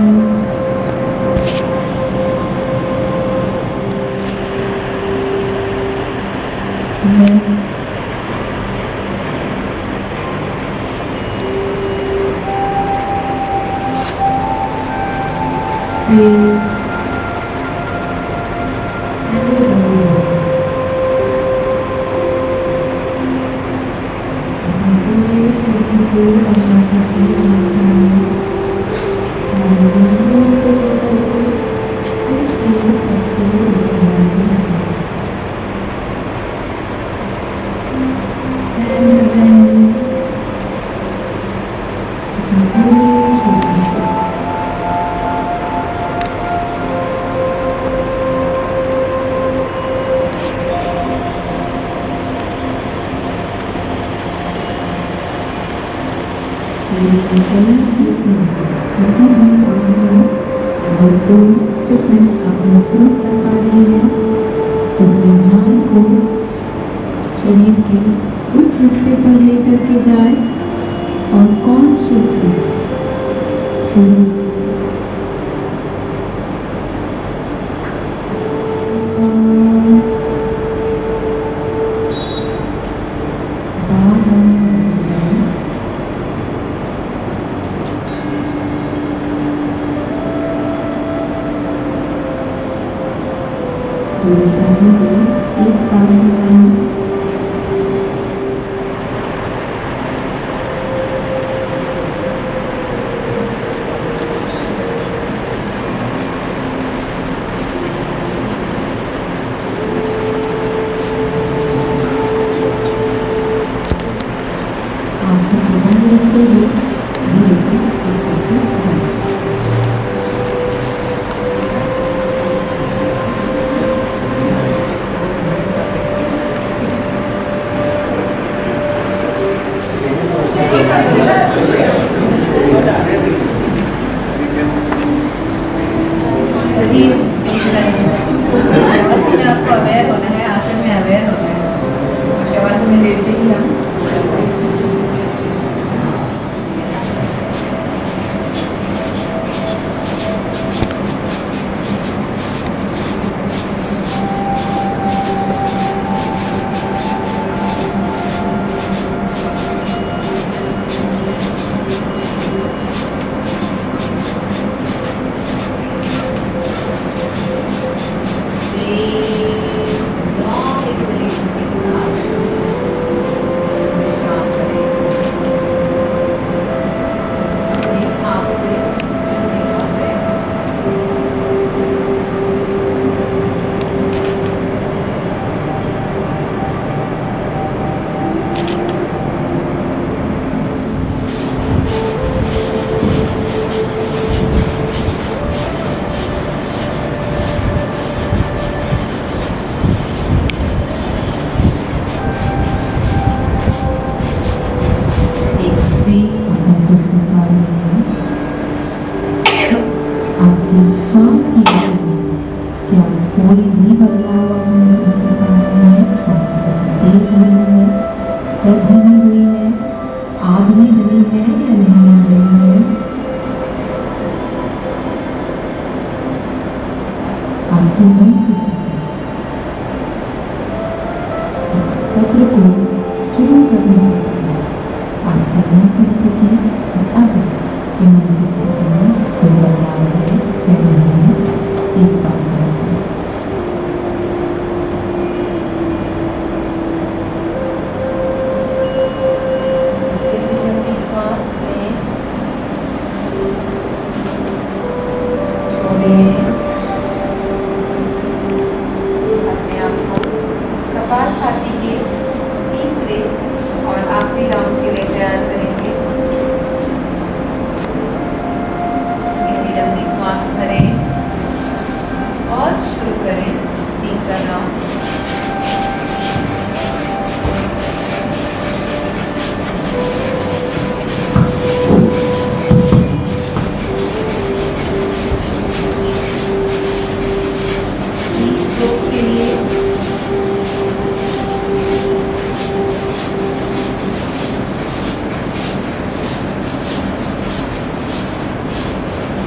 अगर कोई फिटनेस आप महसूस कर पा रही है तो अपने ध्यान को शरीर के उस हिस्से पर लेकर के जाए और कॉन्शियसली शरीर एक साथ मिलाएं। आंखों को बंद रखते हुए धीरे से आपकी श्वास की गति क्या कोई भी बदलाव आप महसूस कर पा रहे हैं? श्वास की गति तेज हुई है या धीमी हुई है? आग भी बनी है या नहीं बनी है? आपकी मन की स्थिति। इस सत्र को शुरू करने से पहले आपकी मन की स्थिति और अब की मन की स्थिति में कोई बदलाव है या नहीं है, एक बार जांचें। लंबी लंबी श्वास लें, छोड़ें। अपने आप को कपालभाति के तीसरे और आखिरी राउंड के लिए तैयार करेंगे। गहरी लंबी श्वास भरें और शुरू करें तीसरा राउंड। के लिए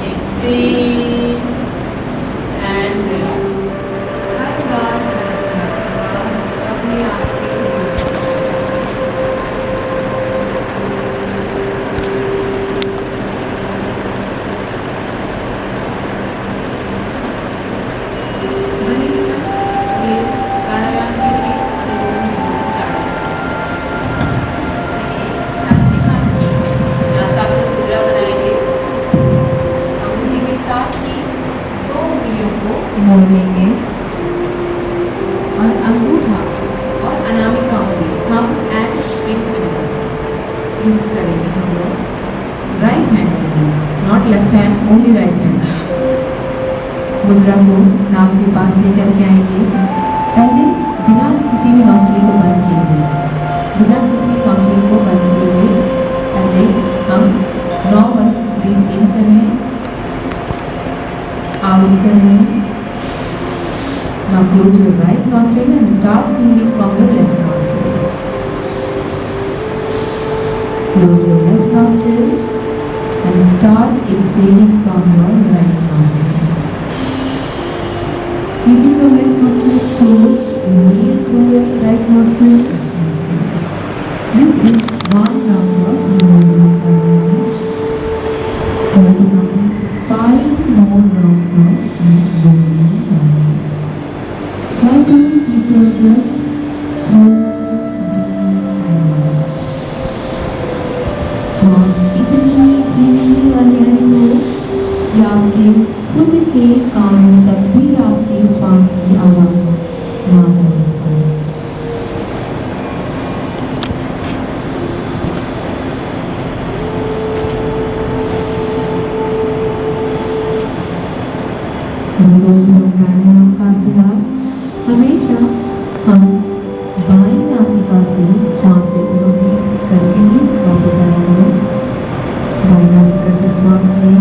exhale and relax। हर बार अपने आप से प्राणायाम के लिए अनुलोम विलोम प्राणायाम। अपने हाथ की नासा को खुला बनाएंगे। अंगूठी के साथ ही दो उंगलियों को मोड़ लेंगे और अंगूठा और अनामिका उंगली thumb and ring finger use करेंगे हम लोग। राइट हैंड में, not left hand, only right hand. मुद्रा को नाक के पास लेकर के आएंगे। पहले बिना किसी भी नॉस्ट्रिल को बंद किए हुए, बिना किसी नॉस्ट्रिल को बंद किए हुए पहले हम नॉर्मल ब्रीथ इन करें, आउट करें। Now close your right nostril and start feeling from your left nostril. Close your left nostril and start exhaling from your right nostril. Keeping your left nostril closed, inhale through your right nostril. This is one round of Anulom Pranayama. There will be 5 more rounds of Anulom Pranayama. Try to keep your breath slow and deep. श्वास इतनी धीमी और गहरी हो कि आपके खुद के कानों तक भी आपके श्वास की आवाज ना पहुंच पाए। अनुलोम प्राणायाम का अभ्यास हमेशा हम बाईं नासिका से श्वास लेते हुए करके ही वापस आएंगे। बाईं नासिका से श्वास लें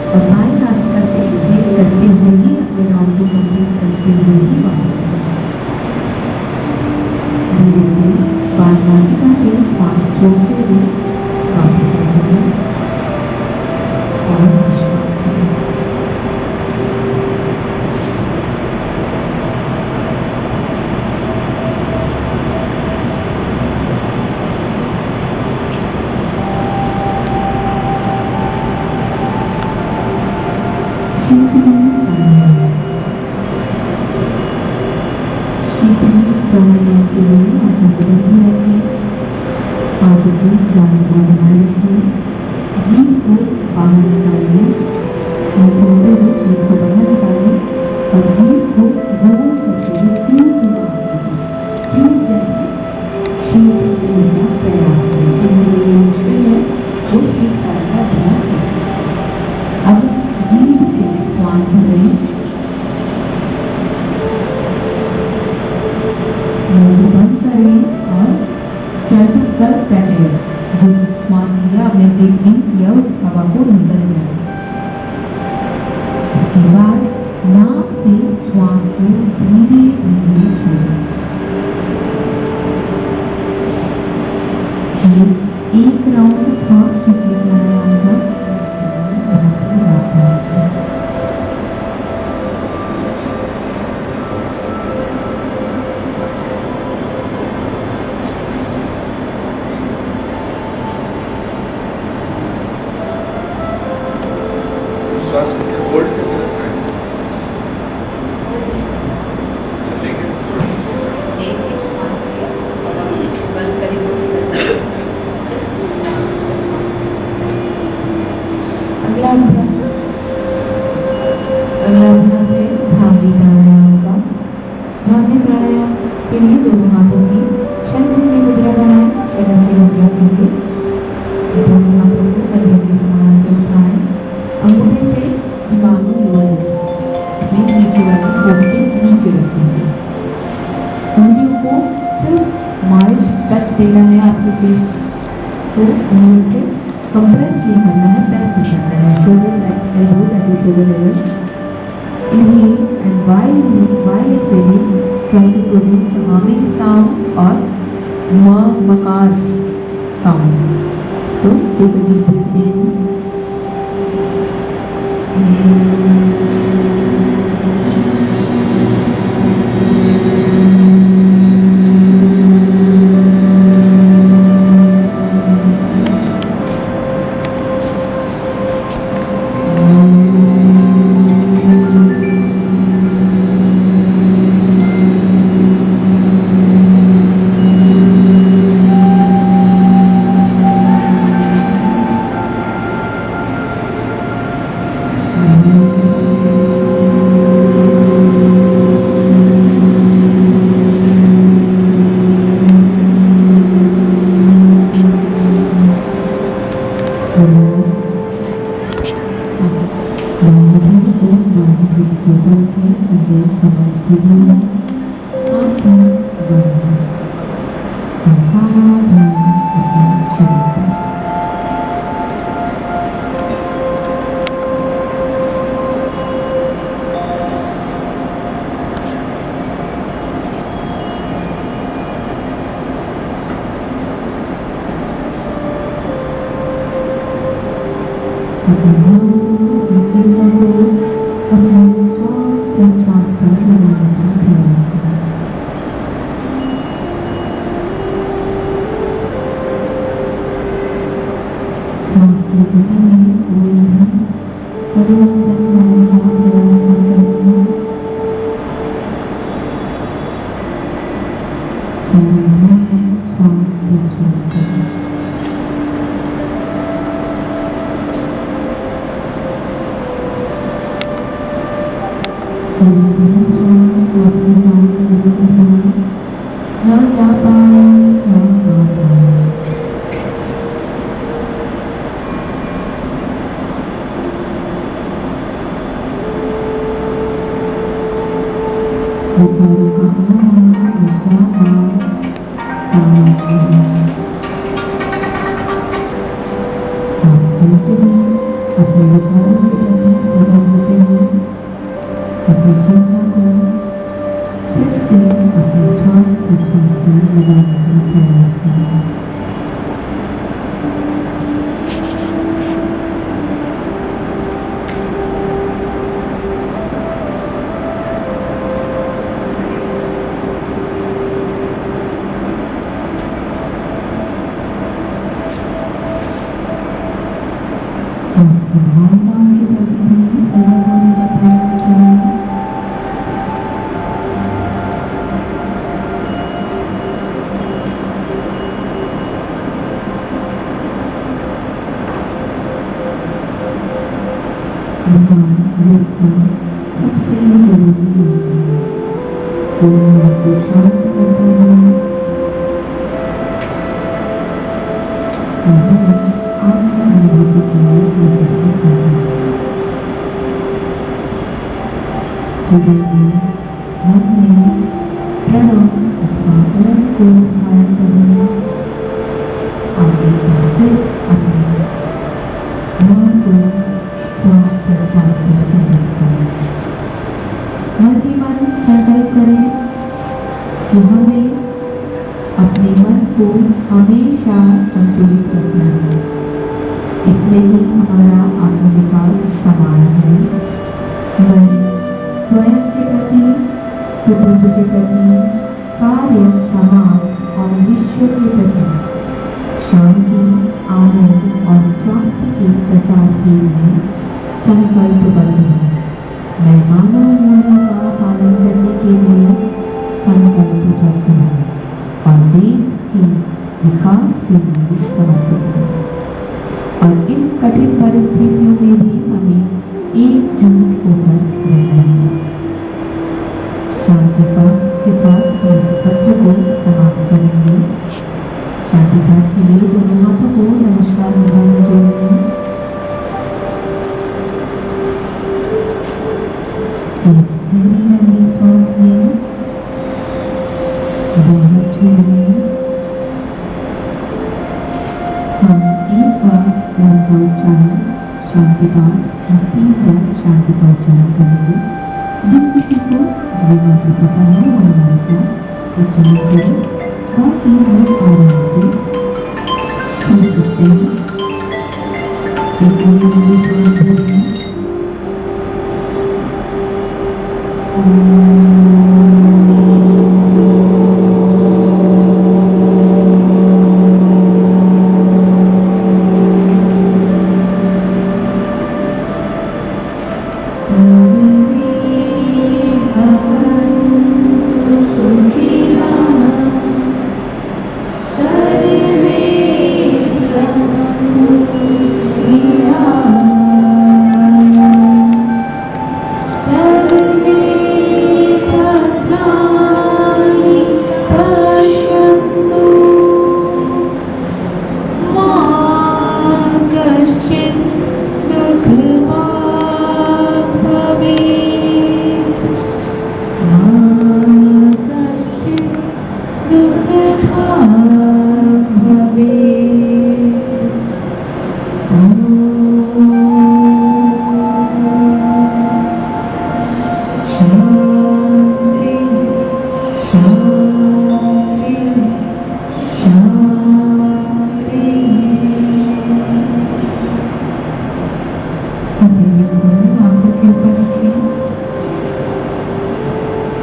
और बाईं नासिका से एक्सहेल करते हुए ही अपने राउंड को कंप्लीट करते हुए ही वापस आएंगे। धीरे से बाईं नासिका से श्वास छोड़ते हुए वापस आएंगे और श्वास करें। प्राणायाम के लिए अपना बदन भी रखें, आगे की दाएं बाएं बनाए रखें, जीभ को बाहर निकालिए, मुंह खोलते हुए जीभ को बाहर निकालिए और जीभ को रोल करते हुए ट्यूब के बाहर निकालिए। ट्यूब जैसे शीत लेने का प्रयास करें। जो मेरे लिए मुश्किल है वो शीत का अभ्यास करें। अब जीभ से श्वास भरें, मुंह बंद करें और चैट कर बैठे। जो श्वास लिया आपने से इन किया उस हवा को निकल जाए। श्वास होल्ड करके रखना है। चलेंगे अगला अभ्यास है भ्रामरी प्राणायाम का। भ्रामरी प्राणायाम के लिए दोनों हाथों की षडभुज की मुद्रा बनाएं। षडभुज की मुद्रा के लिए दोनों हाथों को कंधे के समानांतर उठाएं। अंगूठे से दिमागी लोअर लिप्स अपने नीचे वाले होंठ के नीचे रखेंगे। उंगलियों को सिर्फ माइल्ड टच देना है आपके फेस को। उंगलियों से कंप्रेस नहीं करना है, प्रेस नहीं करना है। Shoulder at elbows at the shoulder level. Inhale and while exhaling, try to produce a humming sound or makar sound. So take a deep breath in. संकल्पबद्ध हूँ। मैं मानव मूल्यों का पालन करने के लिए संकल्पबद्ध हूँ और देश के विकास के लिए समर्पित हूँ। और इन कठिन परिस्थितियों में भी हमें एकजुट होकर रहना है। शांति पाठ के साथ हम इस सत्र को समाप्त करेंगे। शांति पाठ के लिए दोनों हाथों को नमस्कार मुद्रा में जोड़ेंगे। एक गहरी श्वास लें, दो हाथ छोड़ेंगे। हम एक बार ओम का उच्चारण शांति पाठ और 3 बार शांति का उच्चारण करेंगे। जिन किसी को ये मंत्र पता है वो हमारे साथ उच्चारण करें। बाकी हम आराम से सुन सकते हैं। एक गहरी श्वास लें।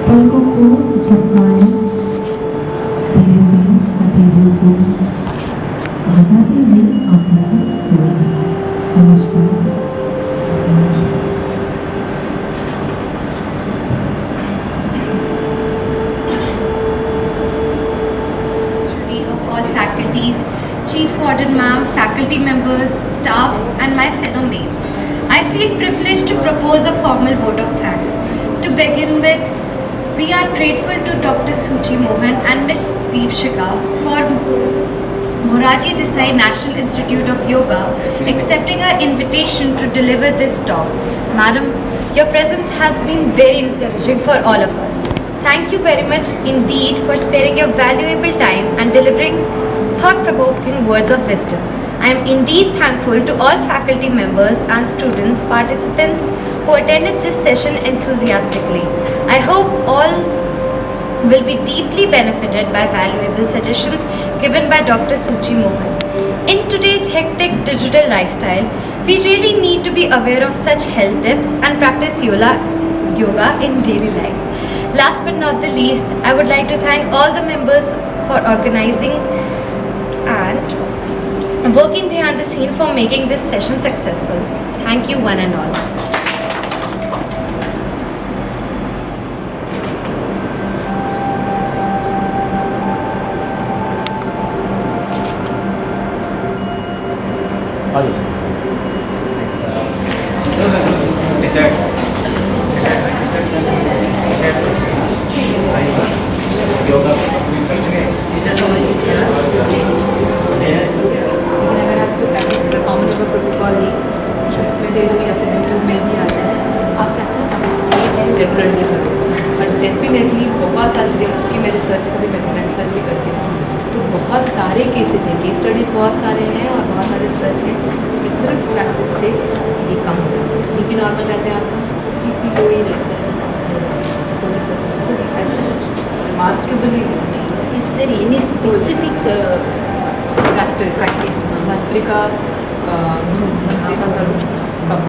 पलकों को झपकाएं, धीरे से हथेलियों को बजाते हुए आंखों को खोलें। नमस्कार। Of all faculties, Chief Warden Ma'am, faculty members, staff and my fellow mates. I feel privileged to propose a formal vote of thanks. To begin with, we are grateful to Dr. Suchi Mohan and Miss Deepshika for Moraji Desai National Institute of Yoga accepting our invitation to deliver this talk. Madam, your presence has been very encouraging for all of us. Thank you very much indeed for sparing your valuable time and delivering thought-provoking words of wisdom. I am indeed thankful to all faculty members and students, participants who attended this session enthusiastically. I hope all will be deeply benefited by valuable suggestions given by Dr. Suchi Mohan. In today's hectic digital lifestyle, we really need to be aware of such health tips and practice yoga in daily life. Last but not the least, I would like to thank all the members for organizing and working behind the scene for making this session successful. Thank you one and all. लेकिन अगर आप जो practice का common yoga protocol है उसमें दे दो या फिर यूट्यूब में भी आता है, आप प्रैक्टिस रेगुलरली करो। बट डेफिनेटली बहुत सारे जैसे कि मैं रिसर्च भी रिसर्च भी करती हूँ, तो बहुत सारे केसेस हैं, केस स्टडीज़ बहुत सारे हैं और बहुत सारे रिसर्च हैं जिसमें सिर्फ प्रैक्टिस से ये कम हो जाता है। लेकिन नॉर्मल रहते हैं आपका बीपी लो ही रहता है, मार्केबली Is there any specific practice bhastrika करो।